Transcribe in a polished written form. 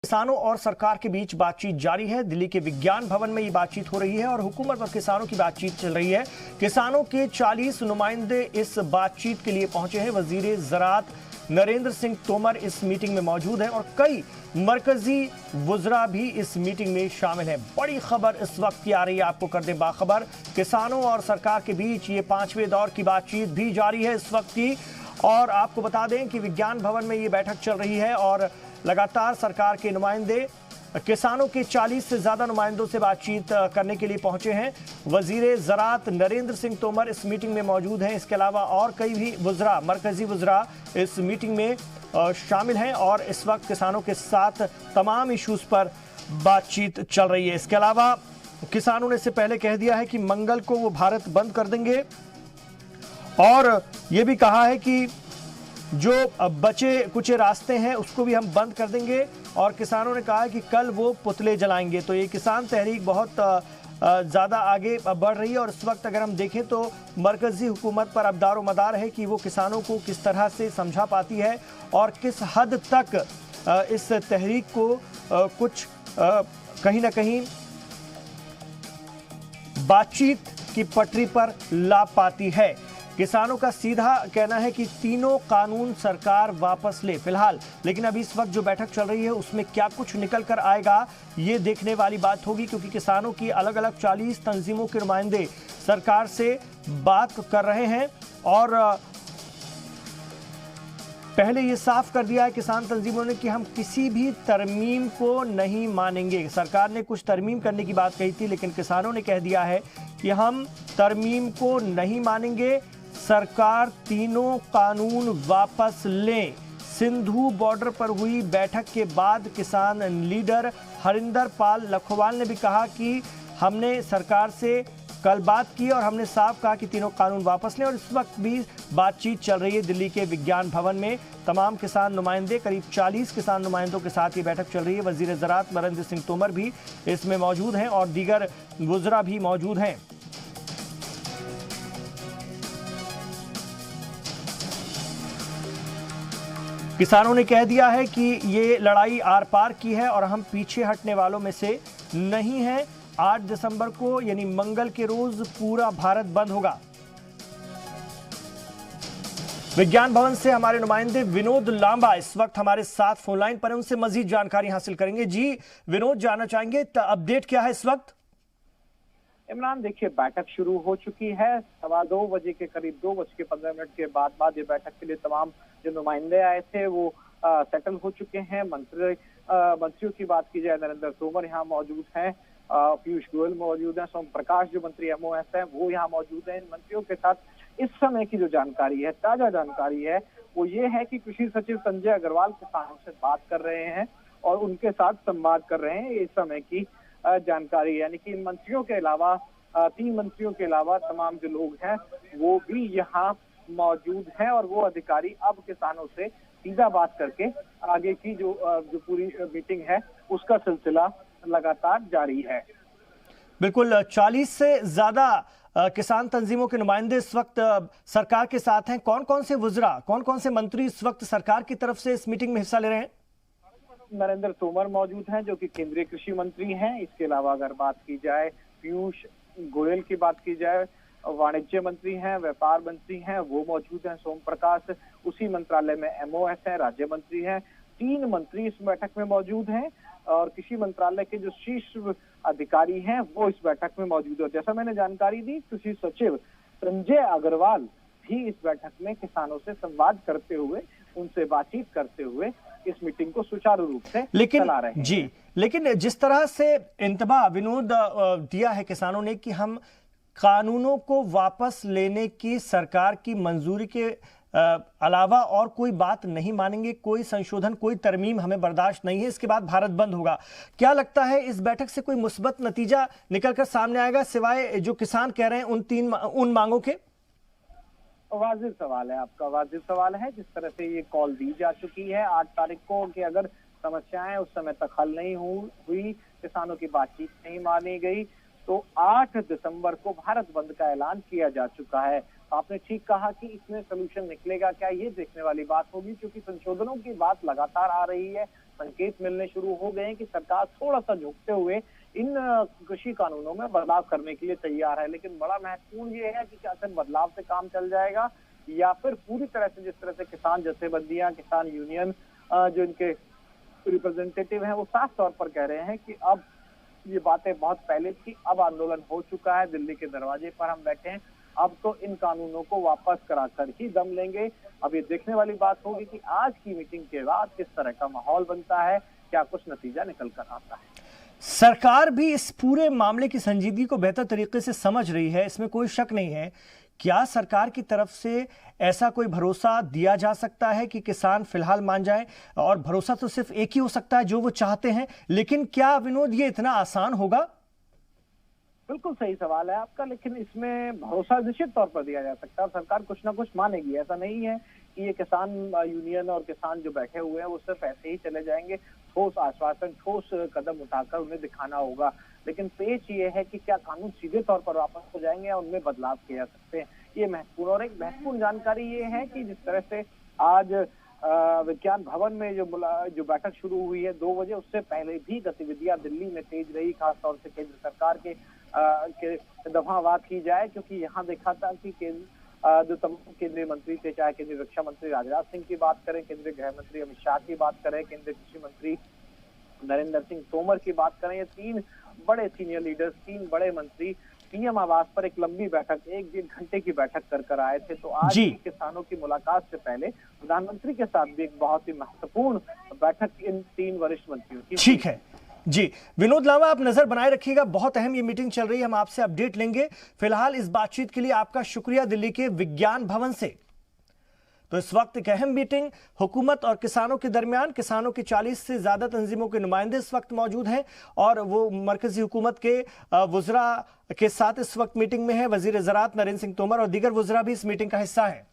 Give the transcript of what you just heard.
किसानों और सरकार के बीच बातचीत जारी है। दिल्ली के विज्ञान भवन में ये बातचीत हो रही है और हुकूमत और किसानों की बातचीत चल रही है। किसानों के 40 नुमाइंदे इस बातचीत के लिए पहुंचे हैं। वजीर ज़राअत नरेंद्र सिंह तोमर इस मीटिंग में मौजूद हैं और कई मरकजी वुज़रा भी इस मीटिंग में शामिल हैं। बड़ी खबर इस वक्त की आ रही है, आपको कर दें बाखबर। किसानों और सरकार के बीच ये 5वें दौर की बातचीत भी जारी है इस वक्त की। और आपको बता दें कि विज्ञान भवन में ये बैठक चल रही है और लगातार सरकार के नुमाइंदे किसानों के 40 से ज्यादा नुमाइंदों से बातचीत करने के लिए पहुंचे हैं। वजीर ज़राअत नरेंद्र सिंह तोमर इस मीटिंग में मौजूद हैं। इसके अलावा और कई भी वुज़रा, मरकजी वुज़रा इस मीटिंग में शामिल हैं और इस वक्त किसानों के साथ तमाम इश्यूज पर बातचीत चल रही है। इसके अलावा किसानों ने इससे पहले कह दिया है कि मंगल को वो भारत बंद कर देंगे और ये भी कहा है कि जो बचे कुछ रास्ते हैं उसको भी हम बंद कर देंगे। और किसानों ने कहा है कि कल वो पुतले जलाएंगे। तो ये किसान तहरीक बहुत ज़्यादा आगे बढ़ रही है और इस वक्त अगर हम देखें तो मरकजी हुकूमत पर अब दारोमदार है कि वो किसानों को किस तरह से समझा पाती है और किस हद तक इस तहरीक को कुछ कहीं ना कहीं बातचीत की पटरी पर ला पाती है। किसानों का सीधा कहना है कि तीनों कानून सरकार वापस ले फिलहाल, लेकिन अभी इस वक्त जो बैठक चल रही है उसमें क्या कुछ निकल कर आएगा ये देखने वाली बात होगी, क्योंकि किसानों की अलग अलग 40 तंजीमों के नुमाइंदे सरकार से बात कर रहे हैं और पहले ये साफ कर दिया है किसान तंजीमों ने कि हम किसी भी तरमीम को नहीं मानेंगे। सरकार ने कुछ तरमीम करने की बात कही थी, लेकिन किसानों ने कह दिया है कि हम तरमीम को नहीं मानेंगे, सरकार तीनों कानून वापस लें। सिंधु बॉर्डर पर हुई बैठक के बाद किसान लीडर हरिंदर पाल लखवाल ने भी कहा कि हमने सरकार से कल बात की और हमने साफ कहा कि तीनों कानून वापस लें। और इस वक्त भी बातचीत चल रही है दिल्ली के विज्ञान भवन में। तमाम किसान नुमाइंदे, करीब 40 किसान नुमाइंदों के साथ ये बैठक चल रही है। वजीर ज़राअत नरेंद्र सिंह तोमर भी इसमें मौजूद हैं और दीगर वुज़रा भी मौजूद हैं। किसानों ने कह दिया है कि ये लड़ाई आर पार की है और हम पीछे हटने वालों में से नहीं हैं। 8 दिसंबर को यानी मंगल के रोज पूरा भारत बंद होगा। विज्ञान भवन से हमारे नुमाइंदे विनोद लांबा इस वक्त हमारे साथ फोन लाइन पर हैं, उनसे मजीद जानकारी हासिल करेंगे। जी विनोद, जानना चाहेंगे अपडेट क्या है इस वक्त? इमरान, देखिए बैठक शुरू हो चुकी है। 2:15 बजे के करीब 2:15 के बाद ये बैठक के लिए तमाम जो नुमाइंदे आए थे वो सेटल हो चुके हैं। मंत्रियों की बात की जाए, नरेंद्र तोमर यहाँ मौजूद हैं, पीयूष गोयल मौजूद हैं, सोम प्रकाश जो मंत्री MOS हैं वो यहाँ मौजूद हैं। इन मंत्रियों के साथ इस समय की जो जानकारी है, ताजा जानकारी है, वो ये है कि कृषि सचिव संजय अग्रवाल किसानों से बात कर रहे हैं और उनके साथ संवाद कर रहे हैं। इस समय की जानकारी, यानी कि इन मंत्रियों के अलावा 3 मंत्रियों के अलावा तमाम जो लोग हैं वो भी यहाँ मौजूद हैं और वो अधिकारी अब किसानों से सीधा बात करके आगे की जो पूरी मीटिंग है उसका सिलसिला लगातार जारी है। बिल्कुल, 40 से ज्यादा किसान तंजीमों के नुमाइंदे इस वक्त सरकार के साथ हैं। कौन कौन से वुज़रा, कौन कौन से मंत्री इस वक्त सरकार की तरफ से इस मीटिंग में हिस्सा ले रहे हैं? नरेंद्र तोमर मौजूद हैं जो कि केंद्रीय कृषि मंत्री हैं। इसके अलावा अगर बात की जाए पीयूष गोयल की बात की जाए, वाणिज्य मंत्री हैं, व्यापार मंत्री हैं, वो मौजूद हैं। सोम प्रकाश उसी मंत्रालय में MOS हैं, राज्य मंत्री हैं। 3 मंत्री इस बैठक में मौजूद हैं और कृषि मंत्रालय के जो शीर्ष अधिकारी हैं वो इस बैठक में मौजूद है। जैसा मैंने जानकारी दी, कृषि सचिव संजय अग्रवाल भी इस बैठक में किसानों से संवाद करते हुए, उनसे बातचीत करते हुए इस मीटिंग को सुचारू रूप से चला रहे हैं। जी, लेकिन जिस तरह से इंतबा विनोद दिया है किसानों ने कि हम कानूनों को वापस लेने की सरकार की मंजूरी के अलावा और कोई बात नहीं मानेंगे, कोई संशोधन, कोई तरमीम हमें बर्दाश्त नहीं है, इसके बाद भारत बंद होगा। क्या लगता है इस बैठक से कोई मुस्बत नतीजा निकलकर सामने आएगा सिवाय जो किसान कह रहे हैं उन मांगों के? वाजिब सवाल है आपका, वाजिब सवाल है। जिस तरह से ये कॉल दी जा चुकी है 8 तारीख को कि अगर समस्याएं उस समय तक हल नहीं हुई, किसानों की बातचीत नहीं मानी गई, तो 8 दिसंबर को भारत बंद का ऐलान किया जा चुका है। आपने ठीक कहा कि इसमें सोल्यूशन निकलेगा क्या, ये देखने वाली बात होगी, क्योंकि संशोधनों की बात लगातार आ रही है। संकेत मिलने शुरू हो गए हैं कि सरकार थोड़ा सा झुकते हुए इन कृषि कानूनों में बदलाव करने के लिए तैयार है। लेकिन बड़ा महत्वपूर्ण ये है कि क्या सिर्फ बदलाव से काम चल जाएगा या फिर पूरी तरह से, जिस तरह से किसान जथेबंदियां, किसान यूनियन जो इनके रिप्रेजेंटेटिव हैं, वो साफ तौर पर कह रहे हैं कि अब ये बातें बहुत पहले थी, अब आंदोलन हो चुका है, दिल्ली के दरवाजे पर हम बैठे हैं, अब तो इन कानूनों को वापस कराकर ही दम लेंगे। अब ये देखने वाली बात होगी कि आज की मीटिंग के बाद किस तरह का माहौल बनता है, क्या कुछ नतीजा निकल कर आता है। सरकार भी इस पूरे मामले की संजीदगी को बेहतर तरीके से समझ रही है, इसमें कोई शक नहीं है। क्या सरकार की तरफ से ऐसा कोई भरोसा दिया जा सकता है कि किसान फिलहाल मान जाए? और भरोसा तो सिर्फ एक ही हो सकता है जो वो चाहते हैं, लेकिन क्या विनोद ये इतना आसान होगा? बिल्कुल सही सवाल है आपका, लेकिन इसमें भरोसा निश्चित तौर पर दिया जा सकता है। सरकार कुछ ना कुछ मानेगी, ऐसा नहीं है कि ये किसान यूनियन और किसान जो बैठे हुए हैं वो सिर्फ ऐसे ही चले जाएंगे। ठोस आश्वासन, ठोस कदम उठाकर उन्हें दिखाना होगा। लेकिन पेच ये है कि क्या कानून सीधे तौर पर वापस हो जाएंगे या उनमें बदलाव किए जा सकते हैं, ये महत्वपूर्ण। और एक महत्वपूर्ण जानकारी ये है कि जिस तरह से आज विज्ञान भवन में जो बैठक शुरू हुई है 2 बजे, उससे पहले भी गतिविधियां दिल्ली में तेज रही, खासतौर से केंद्र सरकार के दफावार की जाए, क्योंकि यहाँ देखा था कि जो तमाम केंद्रीय मंत्री थे, चाहे केंद्रीय रक्षा मंत्री राजनाथ सिंह की बात करें, केंद्रीय गृह मंत्री अमित शाह की बात करें, केंद्रीय कृषि मंत्री नरेंद्र सिंह तोमर की बात करें, ये 3 बड़े सीनियर लीडर्स, 3 बड़े मंत्री पीएम आवास पर एक लंबी बैठक, 1-1.5 घंटे की बैठक कर आए थे। तो आज भी किसानों की मुलाकात से पहले प्रधानमंत्री के साथ भी एक बहुत ही महत्वपूर्ण बैठक इन 3 वरिष्ठ मंत्रियों की। ठीक है जी, विनोद लांबा, आप नजर बनाए रखिएगा, बहुत अहम ये मीटिंग चल रही है, हम आपसे अपडेट लेंगे। फिलहाल इस बातचीत के लिए आपका शुक्रिया दिल्ली के विज्ञान भवन से। तो इस वक्त एक अहम मीटिंग हुकूमत और किसानों के दरमियान, किसानों के 40 से ज्यादा तंजीमों के नुमाइंदे इस वक्त मौजूद हैं और वो मरकजी हुकूमत के वुज़रा के साथ इस वक्त मीटिंग में है। वजीर ज़राअत नरेंद्र सिंह तोमर और दीगर वुज़रा भी इस मीटिंग का हिस्सा है।